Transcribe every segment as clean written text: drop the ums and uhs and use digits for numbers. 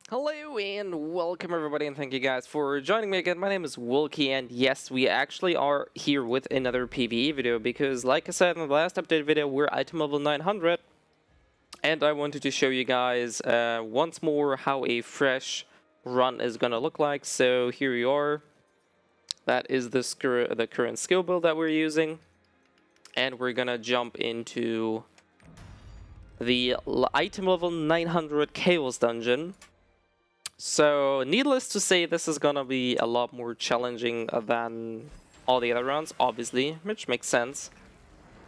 Hello and welcome everybody, and thank you guys for joining me again. My name is Wilkie, and yes, we actually are here with another PvE video because, like I said in the last update video, we're item level 900, and I wanted to show you guys once more how a fresh run is gonna look like. So here we are. That is the current skill build that we're using, and we're gonna jump into the item level 900 Chaos Dungeon. So, needless to say, this is gonna be a lot more challenging than all the other rounds, obviously, which makes sense.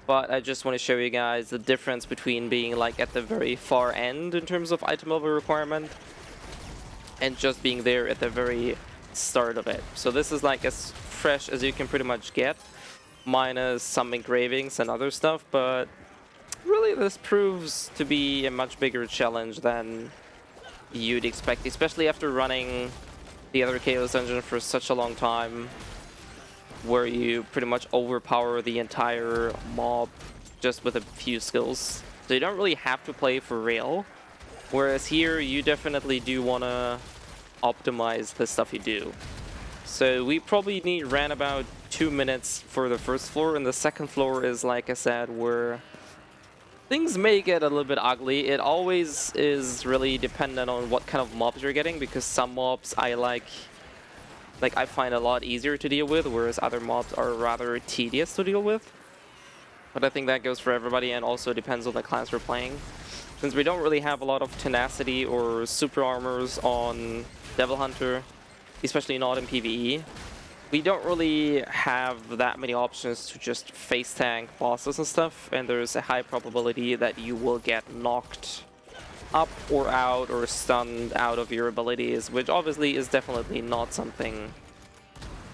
But I just want to show you guys the difference between being like at the very far end in terms of item level requirement and just being there at the very start of it. So this is like as fresh as you can pretty much get, minus some engravings and other stuff, but really this proves to be a much bigger challenge than you'd expect, especially after running the other Chaos Dungeon for such a long time, where you pretty much overpower the entire mob just with a few skills. So you don't really have to play for real, whereas here you definitely do want to optimize the stuff you do. So we probably ran about 2 minutes for the first floor, and the second floor is, like I said, where things may get a little bit ugly. It always is really dependent on what kind of mobs you're getting, because some mobs I find a lot easier to deal with, whereas other mobs are rather tedious to deal with. But I think that goes for everybody, and also depends on the class we're playing. Since we don't really have a lot of tenacity or super armors on Devil Hunter, especially not in PvE, we don't really have that many options to just face tank bosses and stuff, and there's a high probability that you will get knocked up or out or stunned out of your abilities, which obviously is definitely not something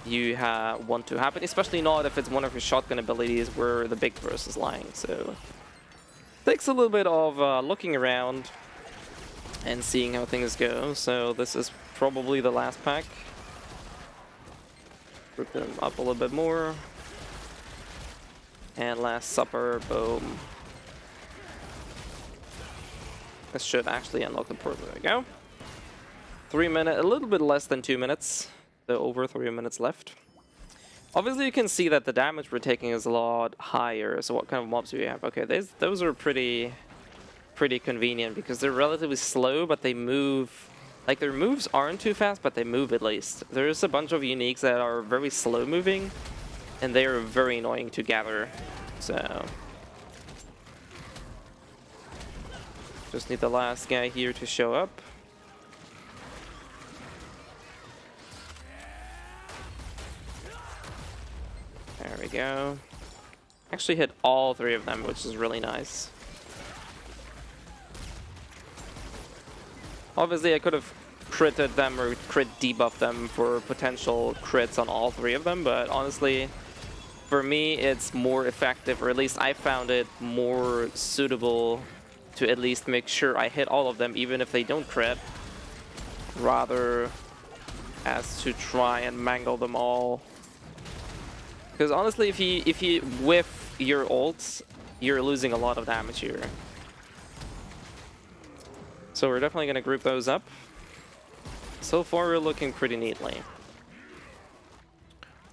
you want to happen, especially not if it's one of your shotgun abilities where the big burst is lying. So it takes a little bit of looking around and seeing how things go. So this is probably the last pack. Group them up a little bit more. And Last Supper, boom. This should actually unlock the port. There we go. 3 minutes, a little bit less than 2 minutes. So over 3 minutes left. Obviously you can see that the damage we're taking is a lot higher. So what kind of mobs do we have? Okay, those are pretty convenient because they're relatively slow, but they move. Like, their moves aren't too fast, but they move at least. There's a bunch of uniques that are very slow moving, and they are very annoying to gather. So just need the last guy here to show up. There we go. Actually hit all 3 of them, which is really nice. Obviously, I could have critted them or crit debuffed them for potential crits on all 3 of them, but honestly, for me, it's more effective, or at least I found it more suitable to at least make sure I hit all of them, even if they don't crit, rather as to try and mangle them all. Because honestly, if you whiff your ults, you're losing a lot of damage here. So we're definitely going to group those up. So far, we're looking pretty neatly.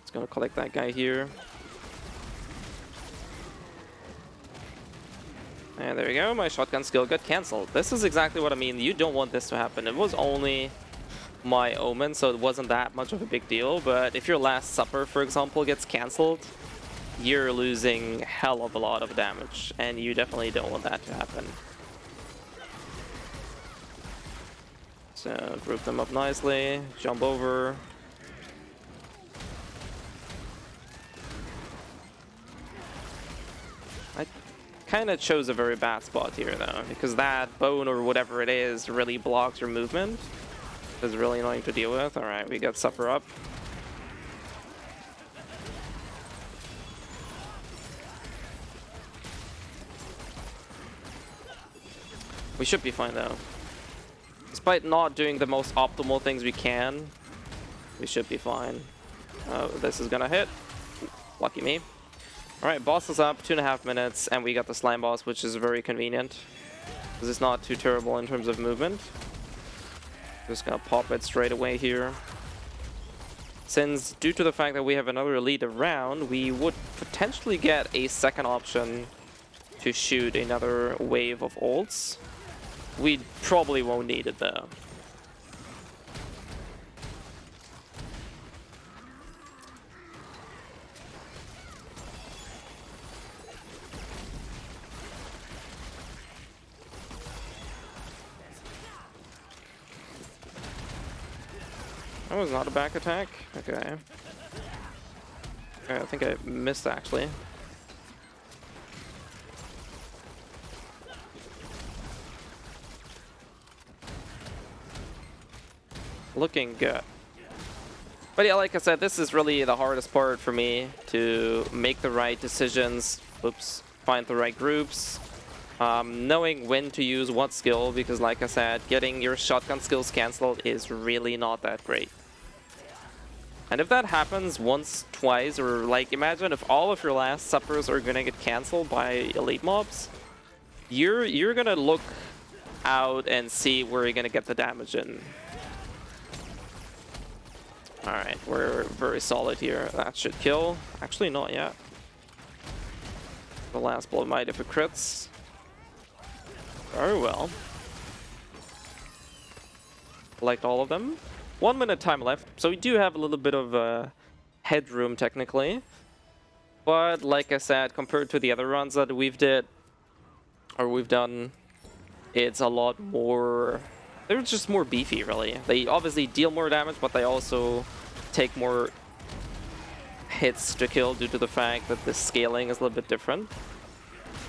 Let's go collect that guy here. And there we go, my shotgun skill got cancelled. This is exactly what I mean. You don't want this to happen. It was only my omen, so it wasn't that much of a big deal. But if your Last Supper, for example, gets cancelled, you're losing hell of a lot of damage. And you definitely don't want that to happen. So group them up nicely, jump over. I kind of chose a very bad spot here though, because that bone or whatever it is really blocks your movement. It's really annoying to deal with. Alright, we got Supper up. We should be fine though. Despite not doing the most optimal things we can, we should be fine. Oh, this is gonna hit. Lucky me. Alright, boss is up, 2.5 minutes, and we got the slime boss, which is very convenient. Because it's not too terrible in terms of movement. Just gonna pop it straight away here. Since due to the fact that we have another elite around, we would potentially get a second option to shoot another wave of ults. We probably won't need it though. That was not a back attack? Okay. Okay, I think I missed actually. Looking good. But yeah, like I said, this is really the hardest part for me, to make the right decisions. Oops. Find the right groups. Knowing when to use what skill, because like I said, getting your shotgun skills cancelled is really not that great. And if that happens once, twice, or like imagine if all of your last suppers are gonna get cancelled by elite mobs, you're gonna look out and see where you're gonna get the damage in. Alright, we're very solid here. That should kill. Actually, not yet. The last blow might if it crits. Very well. Collect all of them. 1 minute time left, so we do have a little bit of headroom technically. But like I said, compared to the other runs that we've done, it's a lot more. They're just more beefy, really. They obviously deal more damage, but they also take more hits to kill due to the fact that the scaling is a little bit different.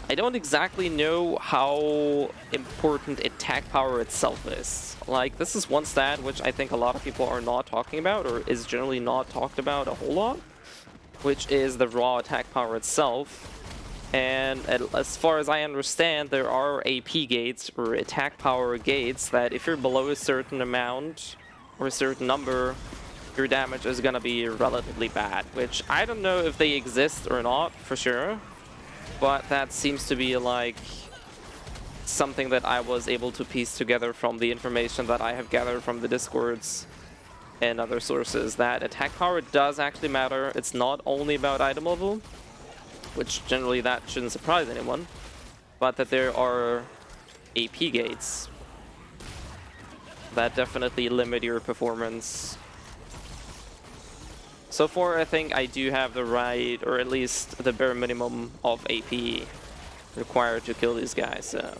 I don't exactly know how important attack power itself is. Like, this is one stat which I think a lot of people are not talking about, or is generally not talked about a whole lot, which is the raw attack power itself. And as far as I understand, there are AP gates, or attack power gates, that if you're below a certain amount, or a certain number, your damage is gonna be relatively bad, which I don't know if they exist or not, for sure. But that seems to be like something that I was able to piece together from the information that I have gathered from the Discords and other sources, that attack power does actually matter. It's not only about item level, which generally that shouldn't surprise anyone, but that there are AP gates that definitely limit your performance. So far, I think I do have the right, or at least the bare minimum of AP required to kill these guys. So.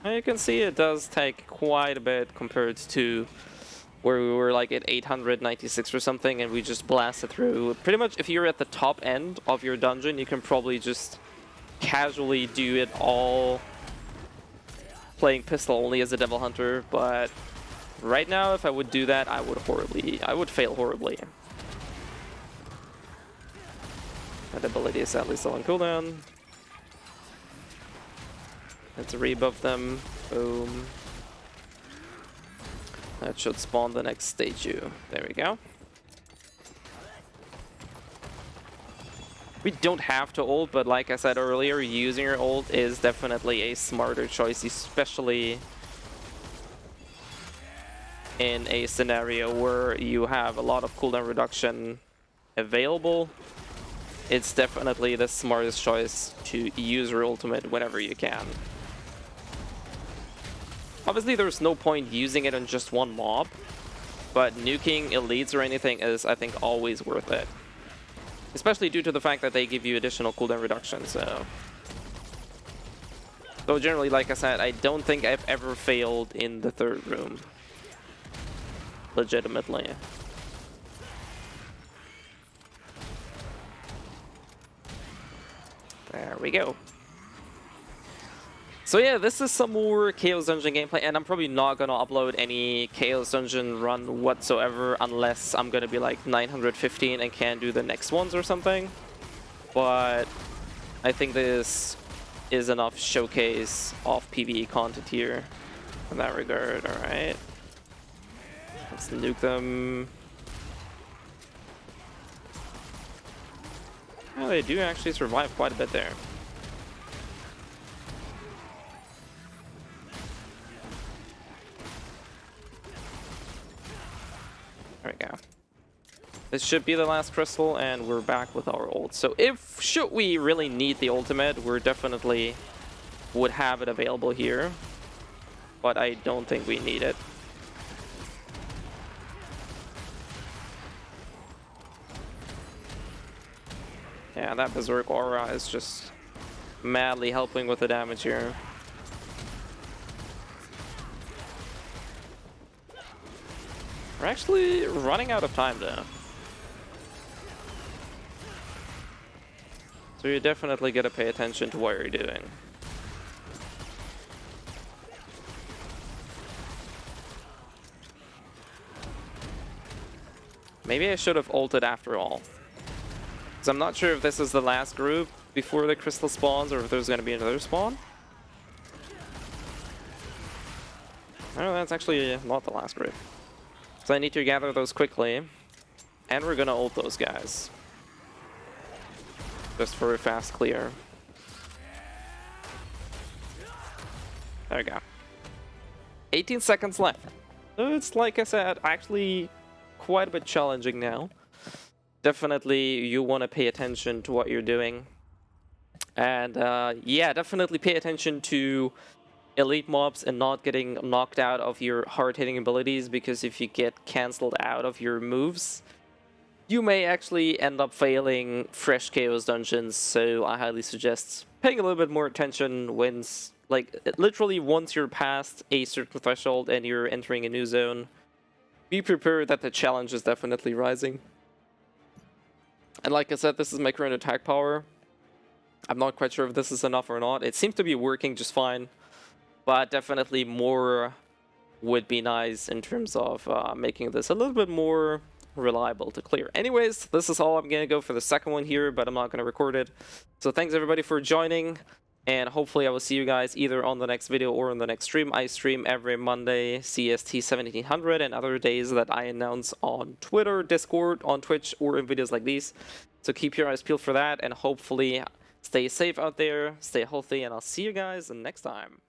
And you can see it does take quite a bit compared to where we were like at 896 or something, and we just blasted through. Pretty much, if you're at the top end of your dungeon, you can probably just casually do it all playing pistol only as a devil hunter, but right now if I would do that, I would fail horribly. That ability is sadly still on cooldown. Let's rebuff them. Boom. That should spawn the next statue. There we go. We don't have to ult, but like I said earlier, using your ult is definitely a smarter choice, especially in a scenario where you have a lot of cooldown reduction available. It's definitely the smartest choice to use your ultimate whenever you can. Obviously, there's no point using it on just one mob, but nuking elites or anything is, I think, always worth it. Especially due to the fact that they give you additional cooldown reduction, so generally, like I said, I don't think I've ever failed in the third room. Legitimately. There we go. So yeah, this is some more Chaos Dungeon gameplay, and I'm probably not gonna upload any Chaos Dungeon run whatsoever unless I'm gonna be like 915 and can do the next ones or something. But I think this is enough showcase of PvE content here in that regard. Alright. Let's nuke them. Oh, they do actually survive quite a bit there. This should be the last crystal, and we're back with our ult. So if should we really need the ultimate, we're definitely would have it available here. But I don't think we need it. Yeah, that Berserk aura is just madly helping with the damage here. We're actually running out of time though. So you definitely gotta pay attention to what you're doing. Maybe I should have ulted after all. Because I'm not sure if this is the last group before the crystal spawns or if there's gonna be another spawn. No, that's actually not the last group. So I need to gather those quickly. And we're gonna ult those guys. Just for a fast clear. There we go. 18 seconds left. So it's, like I said, actually quite a bit challenging now. Definitely you want to pay attention to what you're doing. And yeah, definitely pay attention to elite mobs and not getting knocked out of your hard-hitting abilities, because if you get cancelled out of your moves, you may actually end up failing fresh chaos dungeons. So I highly suggest paying a little bit more attention when, like, literally once you're past a certain threshold and you're entering a new zone, be prepared that the challenge is definitely rising. And like I said, this is my current attack power. I'm not quite sure if this is enough or not. It seems to be working just fine, but definitely more would be nice in terms of making this a little bit more reliable to clear. Anyways, this is all I'm gonna go for the second one here, but I'm not gonna record it. So thanks everybody for joining, and hopefully I will see you guys either on the next video or on the next stream. I stream every Monday CST 1700 and other days that I announce on Twitter, Discord, on Twitch, or in videos like these. So keep your eyes peeled for that, and hopefully stay safe out there, stay healthy, and I'll see you guys next time.